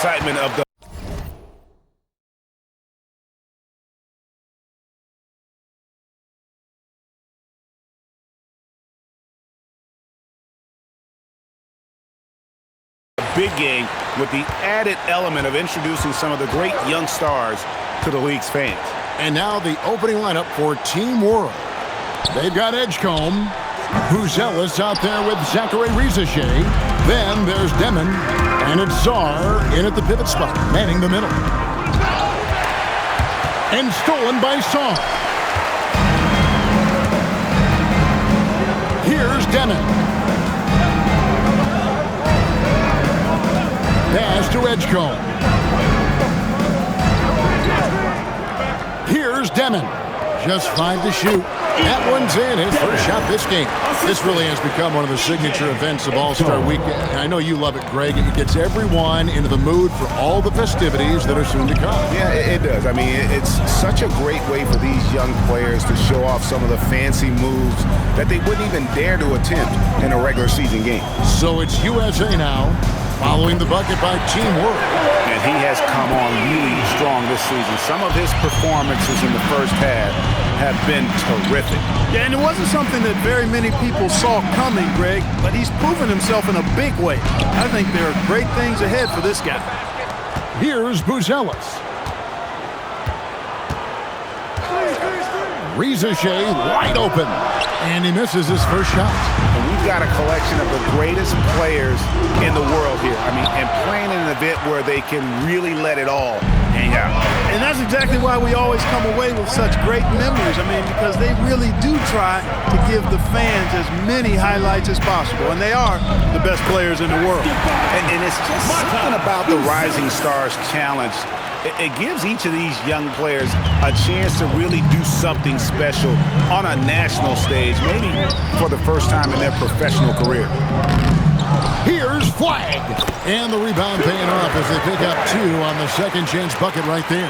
excitement of the big game with the added element of introducing some of the great young stars to the league's fans. And now the opening lineup for Team World. They've got Edgecombe, Buzelis out there with Zachary Rizachet. Then there's Demon, and it's Czar in at the pivot spot, manning the middle. And stolen by Czar. Here's Demon. Pass to Edgecombe. Here's Demon. Just 5 to shoot. That one's in. His first shot this game. This really has become one of the signature events of All-Star Weekend. And I know you love it, Greg. It gets everyone into the mood for all the festivities that are soon to come. Yeah, it does. I mean, it's such a great way for these young players to show off some of the fancy moves that they wouldn't even dare to attempt in a regular season game. So it's USA now, following the bucket by Team World. And he has come on really strong this season. Some of his performances in the first half have been terrific. Yeah, and it wasn't something that very many people saw coming, Greg, but he's proven himself in a big way. I think there are great things ahead for this guy. Here's Buzelis. Rizachet wide open, and he misses his first shot. And we've got a collection of the greatest players in the world here. I mean, and playing in an event where they can really let it all hang out. And that's exactly why we always come away with such great memories. I mean, because they really do try to give the fans as many highlights as possible. And they are the best players in the world. And it's just something about the Rising Stars Challenge. It gives each of these young players a chance to really do something special on a national stage, maybe for the first time in their professional career. Here's Flag. And the rebound paying off as they pick up 2 on the second chance bucket right there.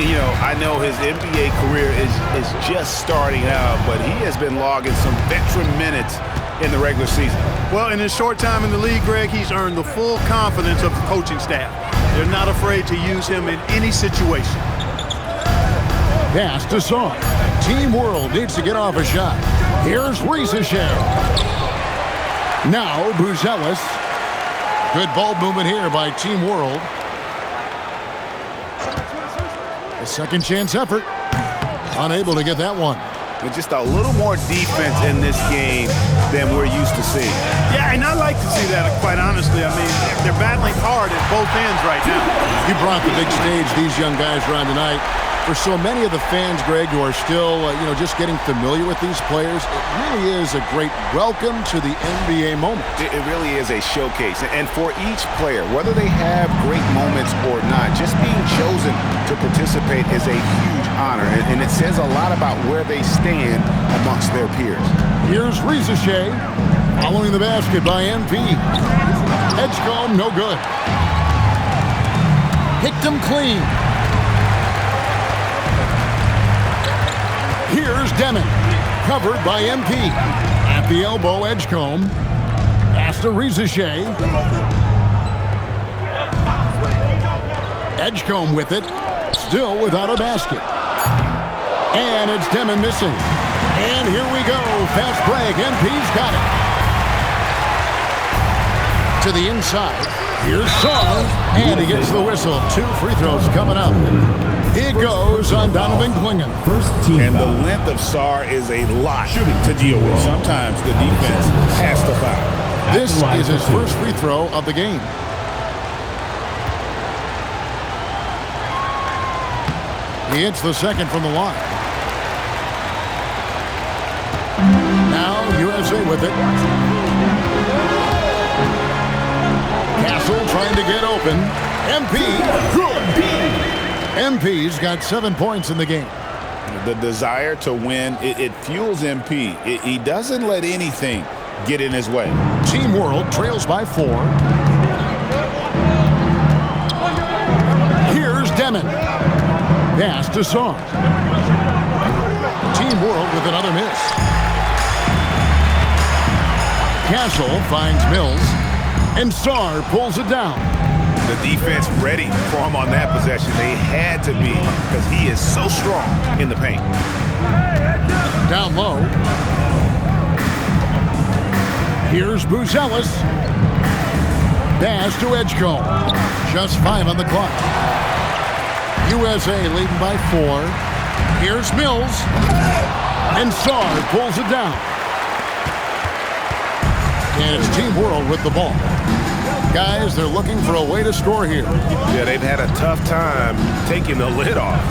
You know, I know his NBA career is just starting out, but he has been logging some veteran minutes in the regular season. Well, in his short time in the league, Greg, he's earned the full confidence of the coaching staff. They're not afraid to use him in any situation. Pass to Czar. Team World needs to get off a shot. Here's Rizachet. Now Buzelis. Good ball movement here by Team World. A second chance effort. Unable to get that one. With just a little more defense in this game than we're used to seeing. Yeah, and I like to see that, quite honestly. I mean, they're battling hard at both ends right now. You brought the big stage these young guys are on tonight. For so many of the fans, Greg, who are still, just getting familiar with these players, it really is a great welcome to the NBA moment. It really is a showcase. And for each player, whether they have great moments or not, just being chosen to participate is a huge honor. And it says a lot about where they stand amongst their peers. Here's Rizachet following the basket by MP. Edgecombe, no good. Picked him clean. Here's Demon, covered by MP. At the elbow, Edgecombe. Pass to Rizachet. Edgecombe with it, still without a basket. And it's Demon missing. And here we go, fast break, MP's got it. To the inside, here's Czar, and he gets the whistle. 2 free throws coming up. It goes on Donovan Clingan. And the length of Czar is a lot to deal with. Sometimes the defense has to foul. This is his first free throw of the game. He hits the second from the line. Now USA with it. Castle trying to get open. MP, good. MP's got 7 points in the game. The desire to win, it fuels MP. He doesn't let anything get in his way. Team World trails by 4. Here's Demon. Pass to Czar. Team World with another miss. Castle finds Mills, and Czar pulls it down. the defense ready for him on that possession. They had to be because he is so strong in the paint. Down low. Here's Buzelis. Pass to Edgecombe. Just 5 on the clock. USA leading by 4. Here's Mills. And Sarr pulls it down. And it's Team World with the ball. Guys, they're looking for a way to score here. Yeah, they've had a tough time taking the lid off.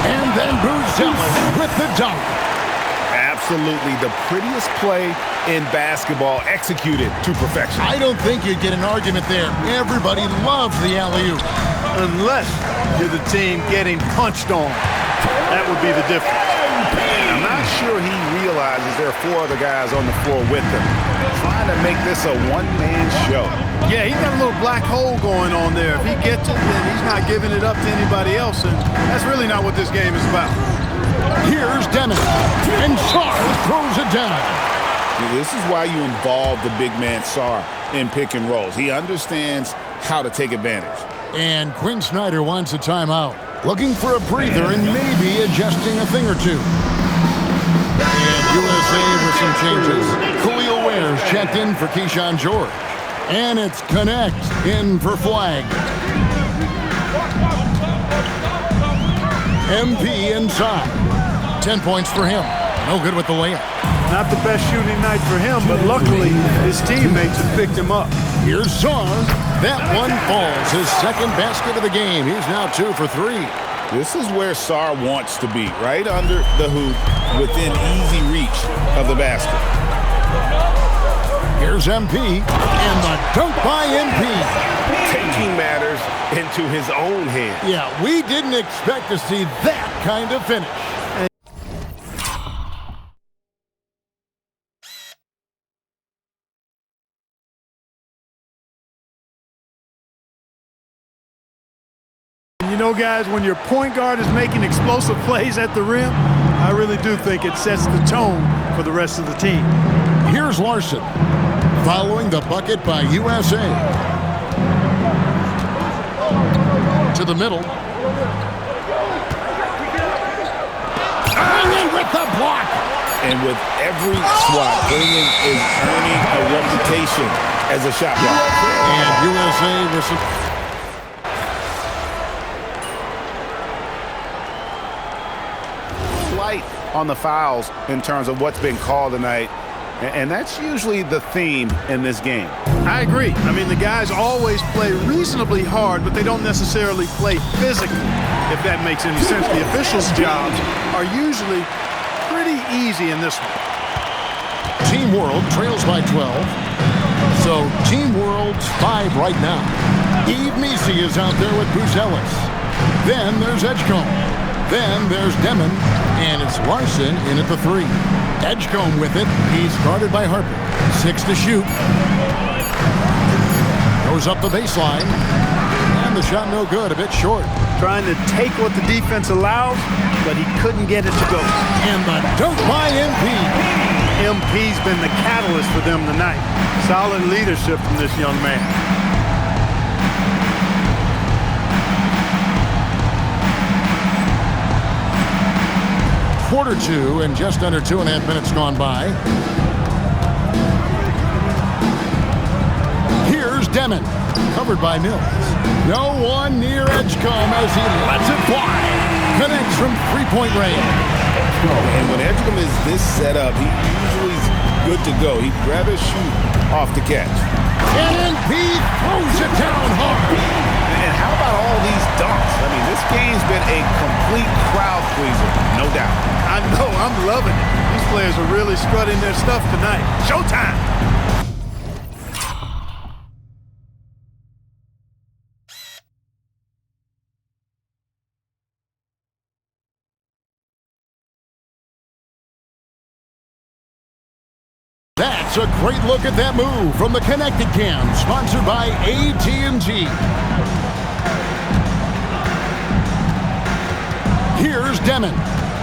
And then Buzelis with the dunk. Absolutely the prettiest play in basketball, executed to perfection. I don't think you'd get an argument there. Everybody loves the alley-oop. Unless you're the team getting punched on. That would be the difference. I'm not sure he realizes there are 4 other guys on the floor with him, trying to make this a one-man show. Yeah, he's got a little black hole going on there. If he gets it, then he's not giving it up to anybody else, and that's really not what this game is about. Here's Deming, and Sarr throws it down. This is why you involve the big man Sarr in pick and rolls. He understands how to take advantage. And Quinn Snyder wants a timeout. Looking for a breather and maybe adjusting a thing or two. And USA with some changes. Khalil Ware's checked in for Keyshawn George. And it's Connect in for Flag. MP inside. 10 points for him. No good with the layup. Not the best shooting night for him, but luckily his teammates have picked him up. Here's Sarr. That one falls. His second basket of the game. He's now 2 for 3. This is where Sarr wants to be, right under the hoop, within easy reach of the basket. Here's MP, and the dunk by MP. Taking matters into his own hands. Yeah, we didn't expect to see that kind of finish. You know, guys, when your point guard is making explosive plays at the rim, I really do think it sets the tone for the rest of the team. Here's Larson, following the bucket by USA. To the middle. And then with the block. And with every swat, Brilliant is earning a reputation as a shot blocker. And USA with some... light on the fouls in terms of what's been called tonight. And that's usually the theme in this game. I agree. I mean, the guys always play reasonably hard, but they don't necessarily play physically, if that makes any sense. The officials' jobs are usually pretty easy in this one. Team World trails by 12. So Team World's 5 right now. Yves Missi is out there with Buzelis. Then there's Edgecombe. Then there's Deming, and it's Larson in at the 3. Edgecombe with it. He's guarded by Harper. 6 to shoot. Goes up the baseline. And the shot no good, a bit short. Trying to take what the defense allows, but he couldn't get it to go. And the dunk by MP. MP's been the catalyst for them tonight. Solid leadership from this young man. Quarter 2 and just under 2.5 minutes gone by. Here's Deming, covered by Mills. No one near Edgecombe as he lets it fly. Connects from three-point range. And when Edgecombe is this set up, he usually is good to go. He'd rather shoot off the catch. And MP throws it down hard. And how about all these dunks? I mean, this game's been a complete crowd pleaser, no doubt. I know, I'm loving it. These players are really strutting their stuff tonight. Showtime! That's a great look at that move from the Connected Cam, sponsored by AT&T. Here's Deming,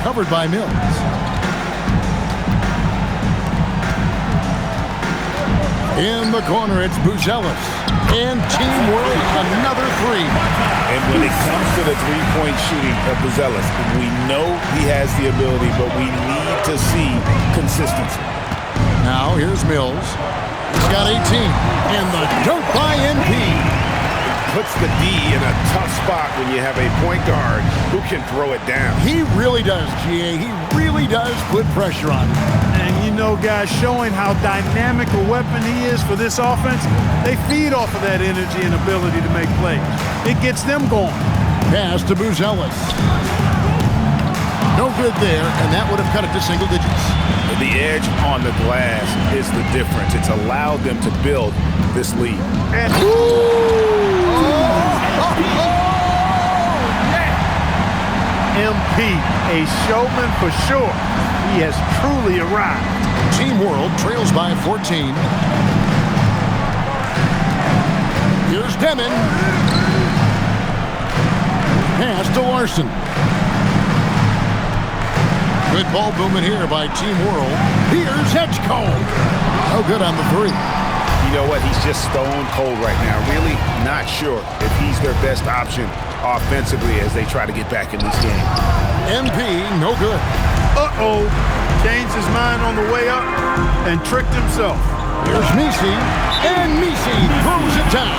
covered by Mills. In the corner, it's Buzelis. And Team World, another three. And when it comes to the three-point shooting of Buzelis, we know he has the ability, but we need to see consistency. Now, here's Mills. He's got 18. And the dunk by MP. Puts the D in a tough spot when you have a point guard who can throw it down. He really does, GA. He really does put pressure on him. And you know, guys, showing how dynamic a weapon he is for this offense, they feed off of that energy and ability to make plays. It gets them going. Pass to Buzelis. No good there, and that would have cut it to single digits. The edge on the glass is the difference. It's allowed them to build this lead. And MP, a showman for sure. He has truly arrived. Team World trails by 14. Here's Demon. Pass to Larson. Good ball movement here by Team World. Here's Edgecombe. No good on the three. You know what? He's just stone cold right now. Really not sure if he's their best option offensively as they try to get back in this game. MP, no good. Uh-oh. Changed his mind on the way up and tricked himself. Here's Misi, and Misi throws it down.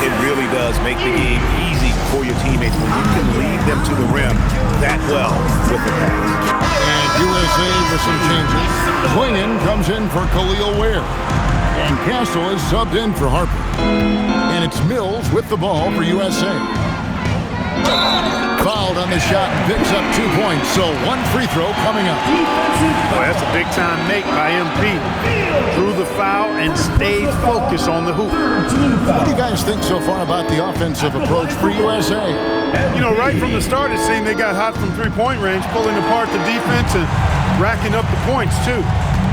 It really does make the game easy for your teammates when you can lead them to the rim that well with the pass. And USA with some changes. Quingen comes in for Khalil Ware. And Castle is subbed in for Harper. And it's Mills with the ball for USA. Fouled on the shot, picks up 2 points, so one free throw coming up. Boy, that's a big-time make by MP. Drew the foul and stayed focused on the hoop. What do you guys think so far about the offensive approach for USA? You know, right from the start, it seemed they got hot from three-point range, pulling apart the defense and racking up the points, too.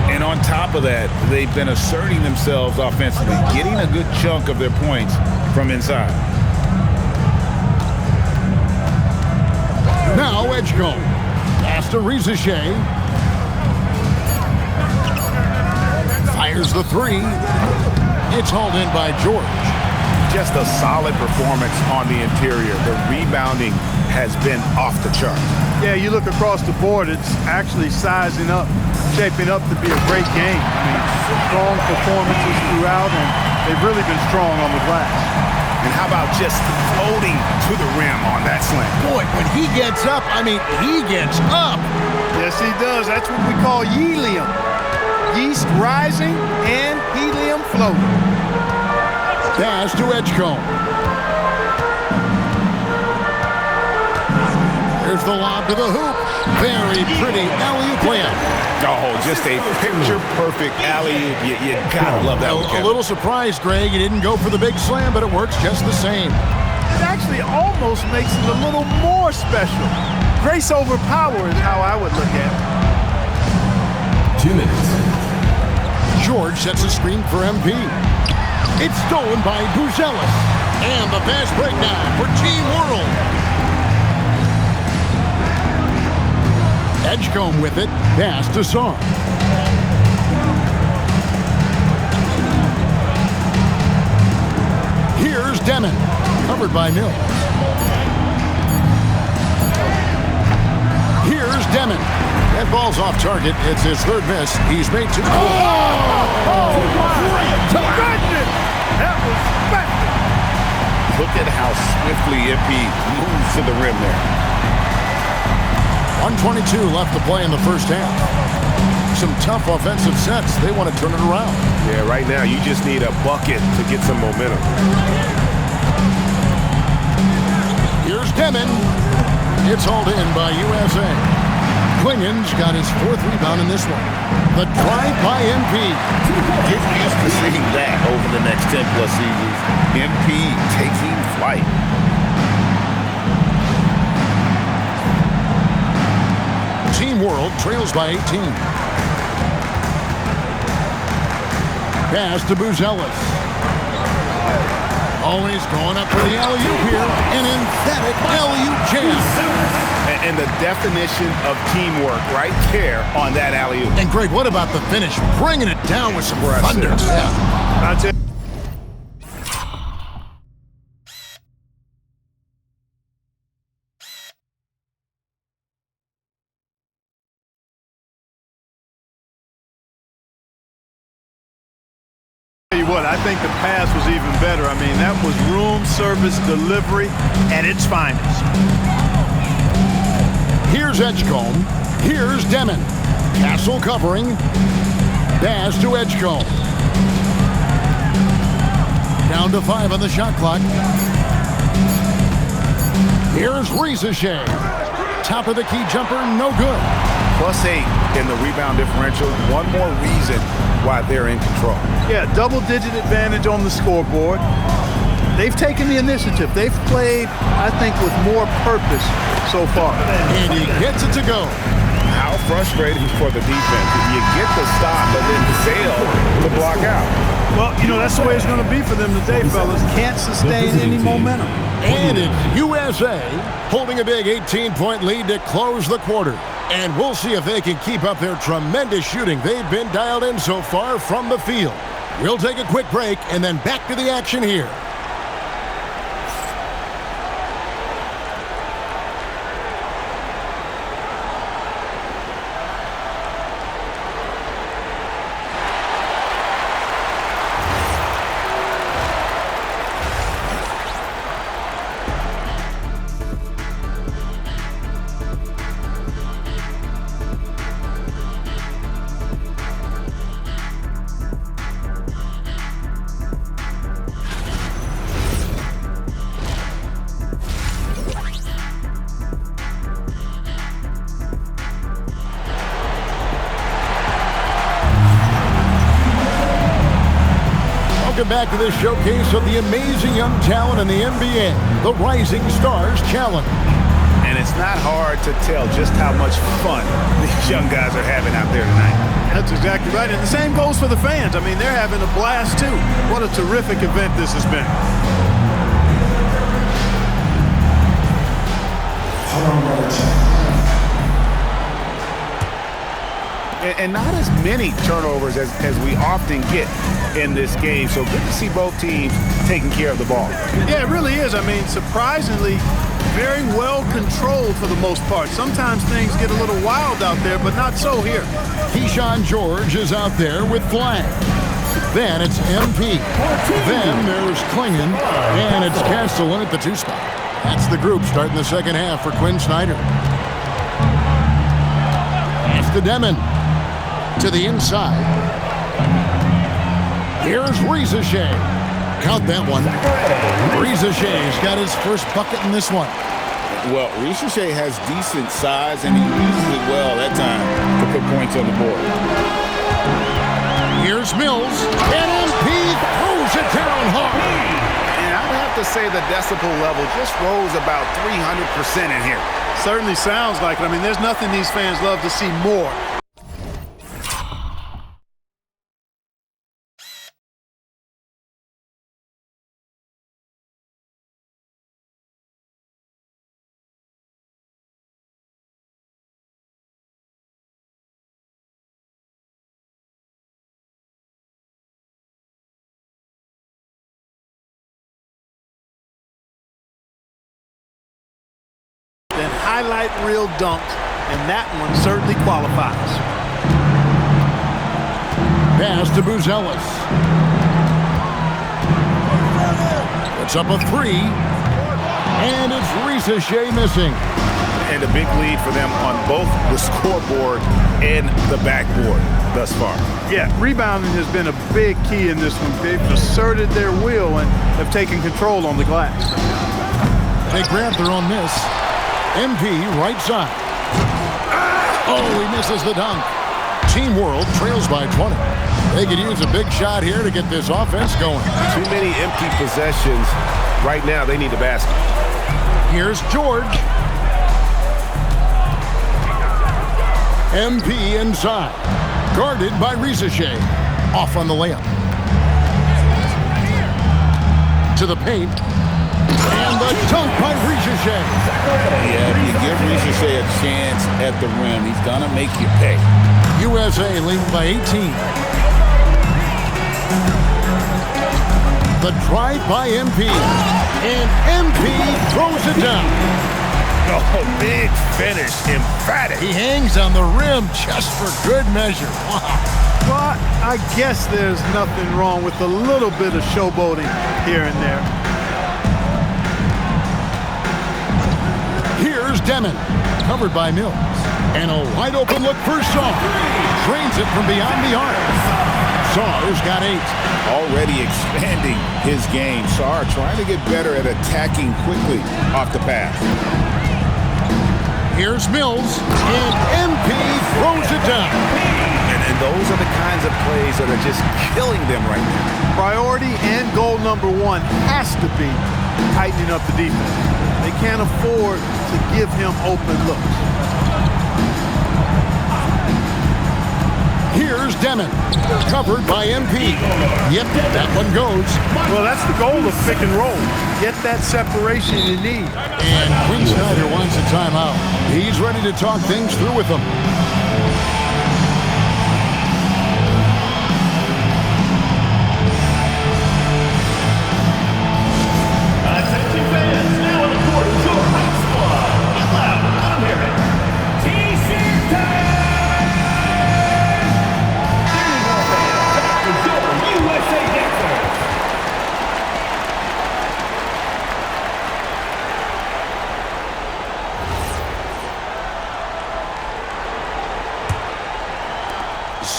And on top of that, they've been asserting themselves offensively, getting a good chunk of their points from inside. Now Edgecombe. Pass to Rizachet. Fires the three. It's hauled in by George. Just a solid performance on the interior. The rebounding has been off the chart. Yeah, you look across the board, it's actually sizing up, shaping up to be a great game. I mean, strong performances throughout, and they've really been strong on the glass. And how about just floating to the rim on that slam? Boy, when he gets up, I mean, he gets up. Yes, he does. That's what we call helium. Yeast rising and helium floating. Pass to Edgecombe. Here's the lob to the hoop. Very pretty alley-oop layup. Oh, just a picture-perfect alley-oop. You gotta love that one. A little surprised, Greg. He didn't go for the big slam, but it works just the same. It actually almost makes it a little more special. Grace over power is how I would look at it. 2 minutes. George sets a screen for MP. It's stolen by Buzelis. And the fast breakdown for Team World. Edgecombe with it. Pass to Song. Here's Demon. Covered by Mills. Here's Demon. That ball's off target. It's his third miss. He's made 2. Oh, my goodness! That was special. Look at how swiftly MP moves to the rim there. 1:22 left to play in the first half. Some tough offensive sets. They want to turn it around. Yeah, right now you just need a bucket to get some momentum. Here's Demon. It's hauled in by USA. Quingen's got his 4th rebound in this one. The drive by MP. Get used to seeing that over the next 10-plus seasons. MP taking flight. Team World trails by 18. Pass to Buzelis. Always going up for the alley-oop here. An emphatic alley-oop jam. And the definition of teamwork right there on that alley-oop. And Greg, what about the finish? Bringing it down with some Impressive. thunder. Yeah. That's it. What I think the pass was even better. I mean, that was room service delivery at its finest. Here's Edgecombe. Here's Demon. Castle covering. Pass to Edgecombe. Down to 5 on the shot clock. Here's Risacher. Top of the key jumper, no good. +8 in the rebound differential. One more reason why they're in control. Yeah, double-digit advantage on the scoreboard. They've taken the initiative. They've played, I think, with more purpose so far. And he gets it to go. How frustrating for the defense. If you get the stop, but then fail to block out. Well, you know, that's the way it's going to be for them today, fellas. Can't sustain any momentum. And it's USA holding a big 18-point lead to close the quarter. And we'll see if they can keep up their tremendous shooting they've been dialed in so far from the field. We'll take a quick break and then back to the action here. Welcome back to this showcase of the amazing young talent in the NBA, the Rising Stars Challenge. And it's not hard to tell just how much fun these young guys are having out there tonight. That's exactly right. And the same goes for the fans. I mean, they're having a blast, too. What a terrific event this has been. And not as many turnovers as we often get in this game. So good to see both teams taking care of the ball. Yeah, it really is. I mean, surprisingly, very well controlled for the most part. Sometimes things get a little wild out there, but not so here. Keyshawn George is out there with flag. Then it's MP. Then there's Klingon. And it's Castellan at the 2 spot. That's the group starting the second half for Quinn Snyder. Pass to Demon. To the inside. Here's Risacher. Count that one. Risacher's got his first bucket in this one. Well, Risacher has decent size, and he uses it well that time to put points on the board. Here's Mills. And MP throws it down hard. And I'd have to say the decibel level just rose about 300% in here. Certainly sounds like it. I mean, there's nothing these fans love to see more. Then highlight reel dunk, and that one certainly qualifies. Pass to Buzelis. Puts up a 3. And it's Risacher missing. And a big lead for them on both the scoreboard and the backboard thus far. Yeah, rebounding has been a big key in this one. They've asserted their will and have taken control on the glass. They grab their own miss. MP right side. Oh, he misses the dunk. Team World trails by 20. They could use a big shot here to get this offense going. Too many empty possessions. Right now, they need a basket. Here's George. MP inside. Guarded by Risacher. Off on the layup. To the paint. And the dunk by Risacher. Yeah, if you give Risacher a chance at the rim, he's going to make you pay. USA leading by 18. The drive by MP. And MP throws it down. Oh, big finish. Emphatic. He hangs on the rim just for good measure. Wow. Well, I guess there's nothing wrong with a little bit of showboating here and there. Here's Demon, covered by Mills. And a wide open look for Shaw. Drains it from beyond the arc. Sarr's got 8. Already expanding his game. Sarr trying to get better at attacking quickly off the pass. Here's Mills, and MP throws it down. And those are the kinds of plays that are just killing them right now. Priority and goal number 1 has to be tightening up the defense. They can't afford to give him open looks. Here's Demon, covered by MP. Yep, that one goes. Well, that's the goal of pick and roll. Get that separation you need. And Quinn Snyder wants a timeout. He's ready to talk things through with them. Attention fans, now in the court is your hot squad. Get loud, I'm hearing. T-shirt time! USA Dancers!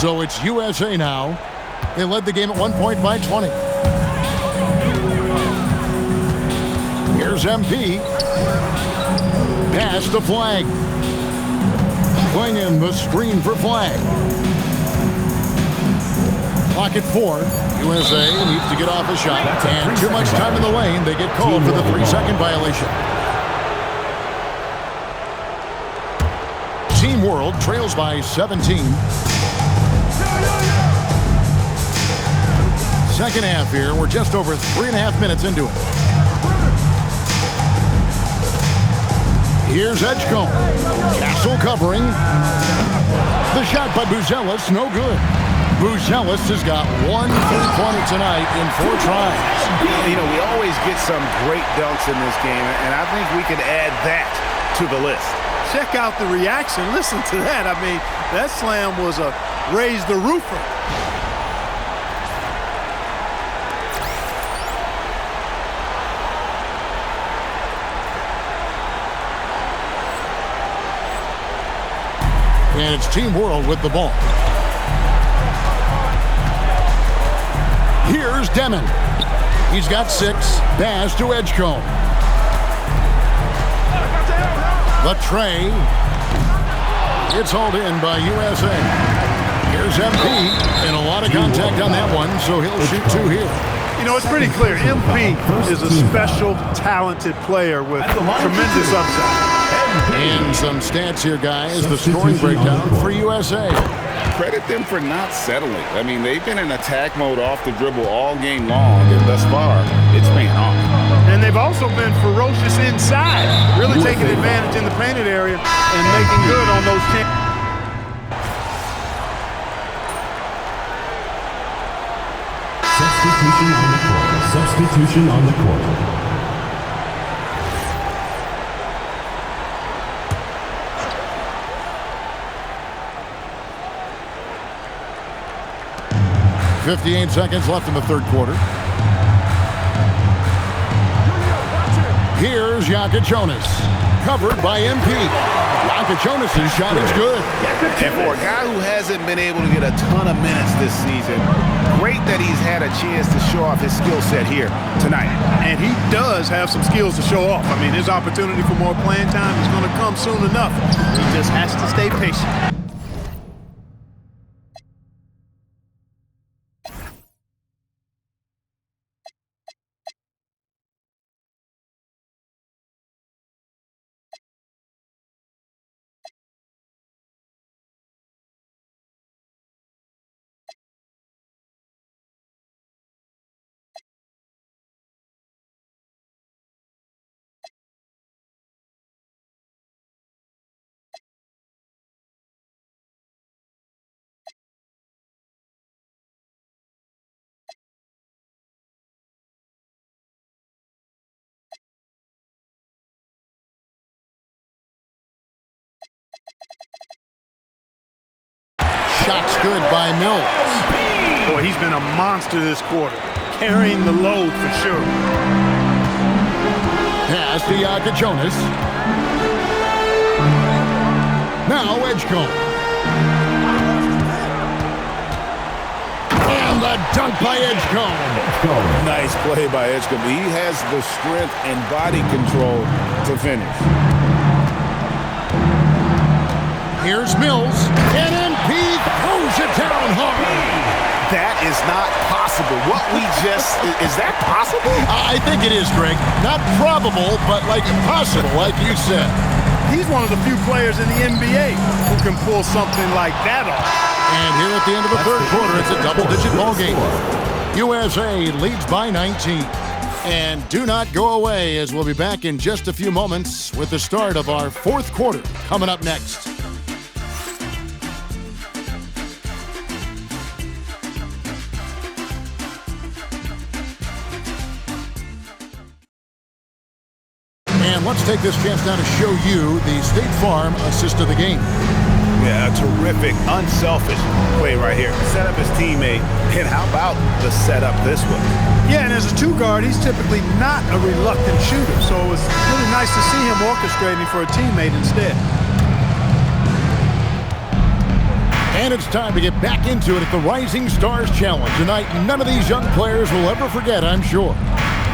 So it's USA now. They led the game at 1 point by 20. Here's MP. Pass to Flag. Playing the screen for Flag. Clock at 4. USA needs to get off a shot. And too much time in the lane. They get called for the 3-second violation. Team World trails by 17. Second half here. We're just over 3.5 minutes into it. Here's Edgecombe. Castle covering. The shot by Buzelis, no good. Buzelis has got 1 3-pointer tonight in 4 tries. You know, we always get some great dunks in this game, and I think we could add that to the list. Check out the reaction. Listen to that. I mean, that slam was a raise the roofer. And it's Team World with the ball. Here's Demon. He's got 6. Pass to Edgecombe. The tray. It's hauled in by USA. Here's MP. And a lot of contact on that one, so he'll shoot 2 here. You know, it's pretty clear. MP is a special, talented player with tremendous upside. And some stats here, guys. The scoring breakdown for USA. Credit them for not settling. I mean, they've been in attack mode off the dribble all game long, and thus far, it's paying off. And they've also been ferocious inside, really taking advantage in the painted area and making good on those chances. Substitution on the court. Substitution on the court. .58 seconds left in the third quarter. Here's Jakučionis, covered by MP. Jakučionis' shot is good. And for a guy who hasn't been able to get a ton of minutes this season, great that he's had a chance to show off his skill set here tonight. And he does have some skills to show off. I mean, his opportunity for more playing time is going to come soon enough. He just has to stay patient. shot's good by Mills. Boy, he's been a monster this quarter, carrying the load for sure. Pass to Jonas. Now Edgecombe. And the dunk by Edgecombe. Nice play by Edgecombe. He has the strength and body control to finish. Here's Mills. And MP throws it down hard. That is not possible. What we just, is that possible? I think it is, Greg. Not probable, but like possible, like you said. He's one of the few players in the NBA who can pull something like that off. And here at the end of the third quarter, it's a double-digit ball game. USA leads by 19. And do not go away, as we'll be back in just a few moments with the start of our fourth quarter coming up next. And let's take this chance now to show you the State Farm assist of the game. Yeah, a terrific, unselfish play right here. Set up his teammate, and how about the setup this way? Yeah, and as a two guard, he's typically not a reluctant shooter, so it was really nice to see him orchestrating for a teammate instead. And it's time to get back into it at the Rising Stars Challenge. Tonight, none of these young players will ever forget, I'm sure.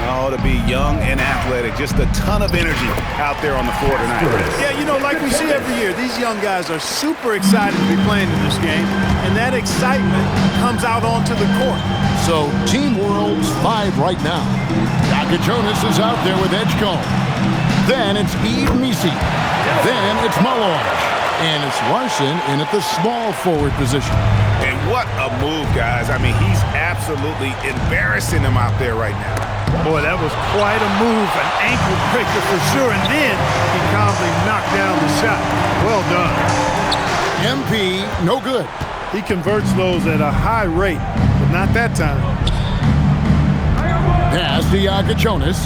Oh, to be young and athletic, just a ton of energy out there on the floor tonight. Yeah, you know, like we see every year, these young guys are super excited to be playing in this game, and that excitement comes out onto the court. So, Team World's 5 right now. Jonas is out there with Edgecombe. Then it's Yves Missi. Then it's Malone. And it's Larson in at the small forward position. And what a move, guys. I mean, he's absolutely embarrassing them out there right now. Boy, that was quite a move, an ankle breaker for sure, and then he calmly knocked down the shot. Well done. MP, no good. He converts those at a high rate, but not that time. Pass to Jonas.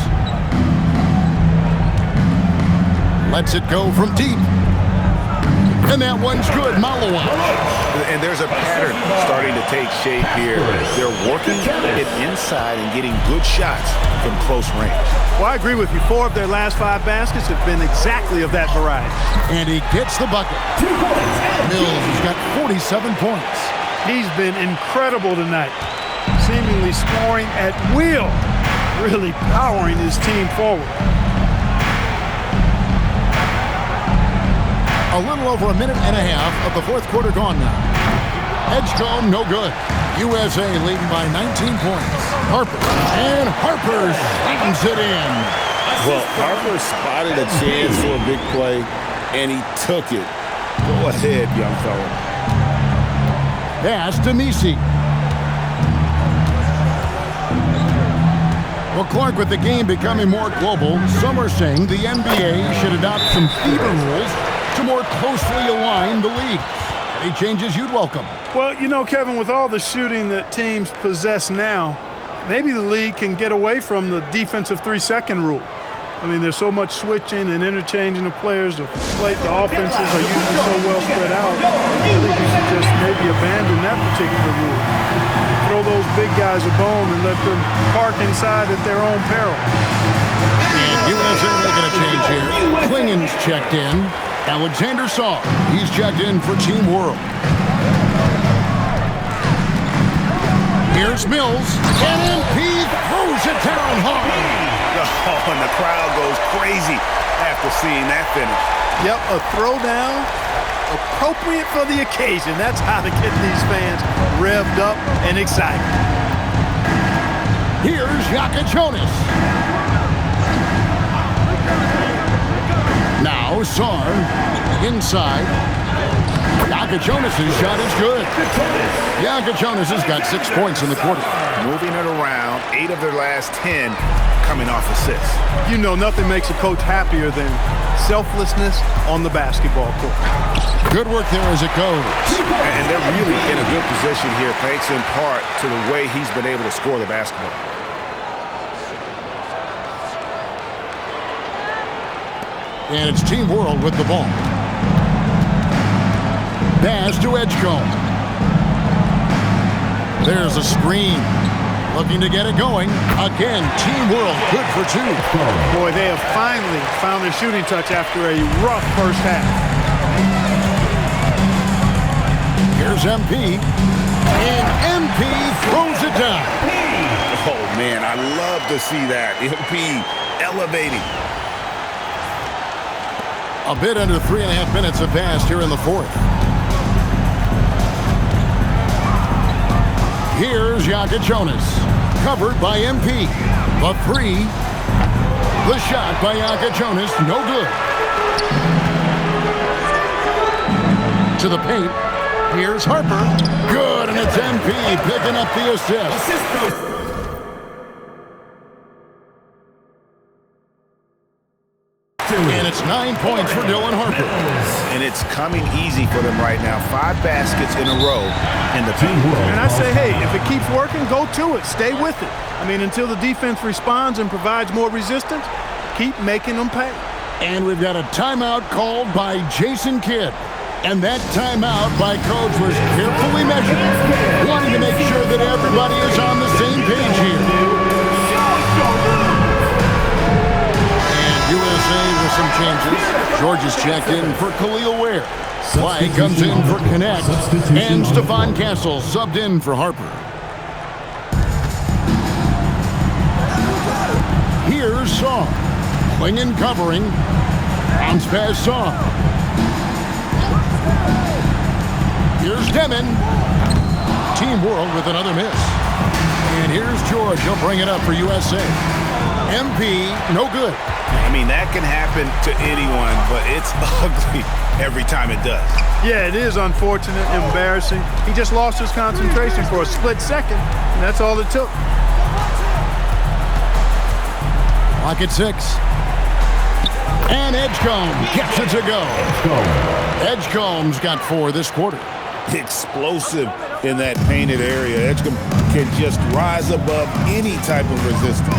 Lets it go from deep. And that one's good, Malone. And there's a pattern starting to take shape here. They're working it inside and getting good shots from close range. Well, I agree with you. 4 of their last 5 baskets have been exactly of that variety. And he gets the bucket. Mills has got 47 points. He's been incredible tonight, seemingly scoring at will, really powering his team forward. A little over a minute and a half of the fourth quarter gone now. Edgecombe, no good. USA leading by 19 points. Harper. And Harper slams it in. Well, Harper spotted a chance for a big play, and he took it. Go ahead, young fella. Pass to Missi. Well, Clark, with the game becoming more global, some are saying the NBA should adopt some FIBA rules to more closely align the league. Any changes you'd welcome? Well, you know, Kevin, with all the shooting that teams possess now, maybe the league can get away from the defensive 3-second rule. I mean, there's so much switching and interchanging of players. The offenses are usually so well spread out. I think you should just maybe abandon that particular rule. Throw those big guys a bone and let them park inside at their own peril. And USA making a change here. Klingen's checked in. Alexander Saw, he's checked in for Team World. Here's Mills, and MP throws it down hard. Oh, and the crowd goes crazy after seeing that finish. Yep, a throwdown appropriate for the occasion. That's how to get these fans revved up and excited. Here's Jonas. Now Sarr inside. Jonas' shot is good. Jonas has got 6 points in the quarter. Moving it around, 8 of their last 10 coming off assists. You know, nothing makes a coach happier than selflessness on the basketball court. Good work there as it goes. And they're really in a good position here, thanks in part to the way he's been able to score the basketball. And it's Team World with the ball. Pass to Edgecombe. There's a screen. Looking to get it going. Again, Team World good for 2. Boy, they have finally found their shooting touch after a rough first half. Here's MP. And MP throws it down. Oh, man, I love to see that. MP elevating. A bit under 3.5 minutes have passed here in the 4th. Here's Jonas, covered by MP. The 3. The shot by Jonas, no good. To the paint. Here's Harper. Good, and it's MP picking up the assist. And it's 9 points for Dylan Harper. And it's coming easy for them right now. 5 baskets in a row in the paint. And I say, hey, if it keeps working, go to it. Stay with it. I mean, until the defense responds and provides more resistance, keep making them pay. And we've got a timeout called by Jason Kidd. And that timeout by Coach was carefully measured, wanting to make sure that everybody is on the same page here. USA with some changes. Georgia's checked in for Khalil Ware. Sly comes in for Connect. And Stephon Castle subbed in for Harper. Here's Song. Klingon covering. Bounce pass Song. Here's Demon. Team World with another miss. And here's George. He'll bring it up for USA. MP, no good. I mean, that can happen to anyone, but it's ugly every time it does. Yeah, it is unfortunate, embarrassing. He just lost his concentration for a split second, and that's all it took. Clock at 6. And Edgecombe gets it to go. Edgecombe's got 4 this quarter. Explosive in that painted area. Edgecombe can just rise above any type of resistance.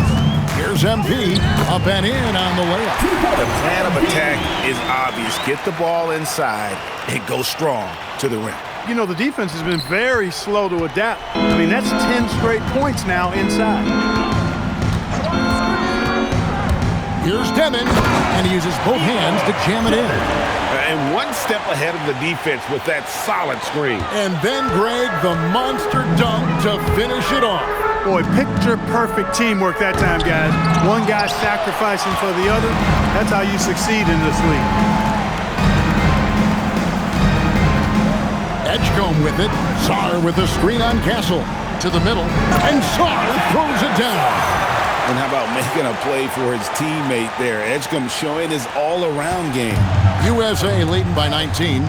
Here's MP, up and in on the layup. The plan of attack is obvious. Get the ball inside and go strong to the rim. You know, the defense has been very slow to adapt. I mean, that's 10 straight points now inside. Here's Demon, and he uses both hands to jam it in. And one step ahead of the defense with that solid screen. And then Greg, the monster dunk to finish it off. Boy, picture-perfect teamwork that time, guys. One guy sacrificing for the other. That's how you succeed in this league. Edgecombe with it. Sarr with a screen on Castle. To the middle. And Sarr throws it down. And how about making a play for his teammate there? Edgecombe showing his all-around game. USA leading by 19.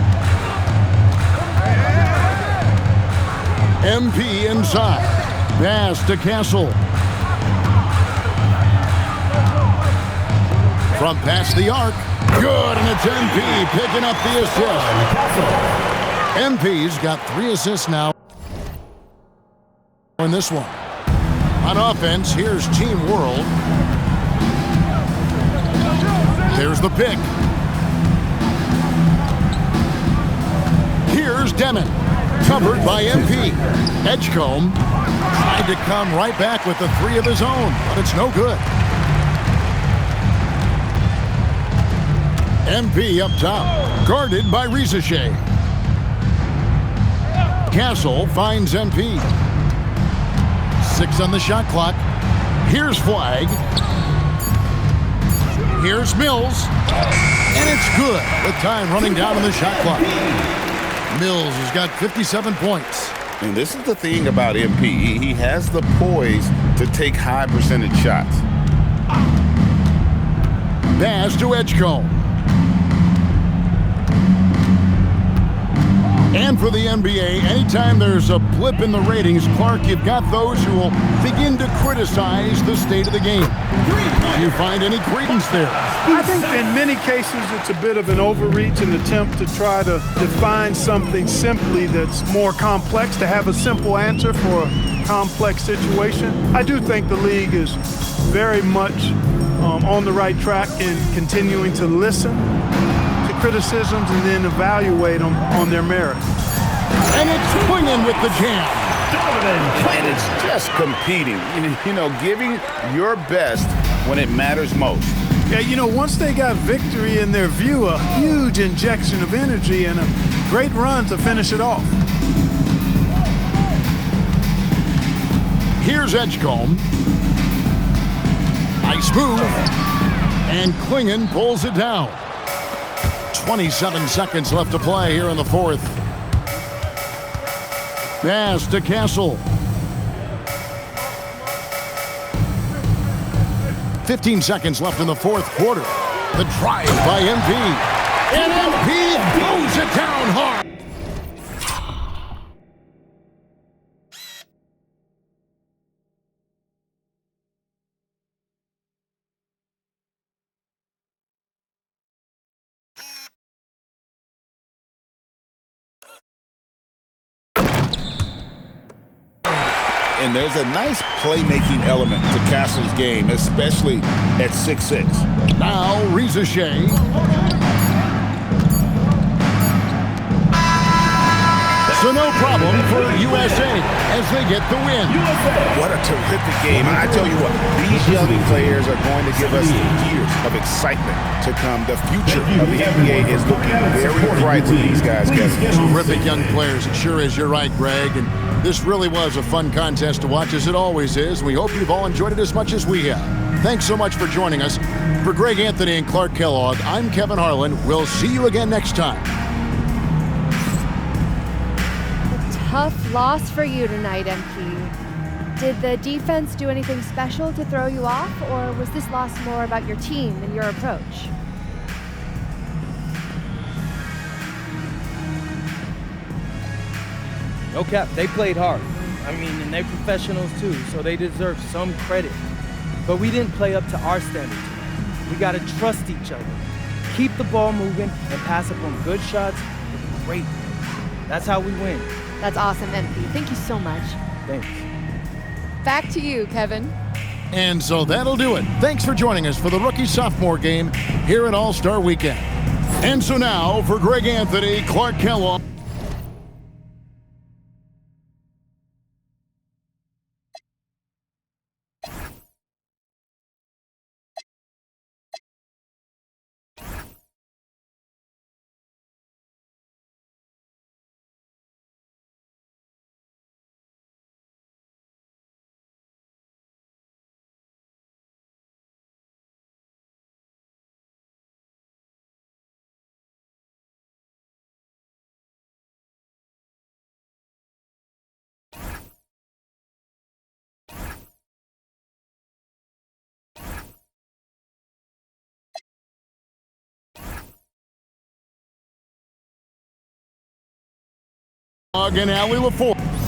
MP inside. Pass to Castle. From past the arc. Good, and it's MP picking up the assist. MP's got 3 assists now in this one. On offense, here's Team World. There's the pick. Here's Demon. Covered by MP. Edgecombe tried to come right back with the 3 of his own, but it's no good. MP up top, guarded by Risache. Castle finds MP. 6 on the shot clock. Here's Flag. Here's Mills. And it's good with time running down on the shot clock. Mills has got 57 points. And this is the thing about MP. He has the poise to take high percentage shots. Pass to Edgecombe. And for the NBA, anytime there's a blip in the ratings, Clark, you've got those who will begin to criticize the state of the game. Do you find any credence there? I think in many cases it's a bit of an overreach, an attempt to try to define something simply that's more complex, to have a simple answer for a complex situation. I do think the league is very much on the right track in continuing to listen to criticisms and then evaluate them on their merit. And it's Klingon with the jam. And it's just competing, giving your best when it matters most. Yeah, once they got victory in their view, a huge injection of energy and a great run to finish it off. Here's Edgecombe. Nice move. And Klingon pulls it down. 27 seconds left to play here in the fourth. Pass to Castle. 15 seconds left in the fourth quarter. The drive by MP. And MP blows it down hard. And there's a nice playmaking element to Castle's game, especially at 6'6". Now, Reza Shea. So no problem for USA as they get the win. What a terrific game. I tell you what, these young players are going to give us years of excitement to come. The future of the NBA is looking very bright for these guys, Kevin. Terrific young players. It sure is. You're right, Greg. And this really was a fun contest to watch, as it always is. We hope you've all enjoyed it as much as we have. Thanks so much for joining us. For Greg Anthony and Clark Kellogg, I'm Kevin Harlan. We'll see you again next time. Tough loss for you tonight, MP. Did the defense do anything special to throw you off, or was this loss more about your team and your approach? No cap, they played hard. And they're professionals too, so they deserve some credit. But we didn't play up to our standard tonight. We gotta trust each other. Keep the ball moving and pass up on good shots with great. That's how we win. That's awesome, MP. Thank you so much. Thanks. Back to you, Kevin. And so that'll do it. Thanks for joining us for the rookie-sophomore game here at All-Star Weekend. And so now, for Greg Anthony, Clark Kellogg. And Allie LaForge.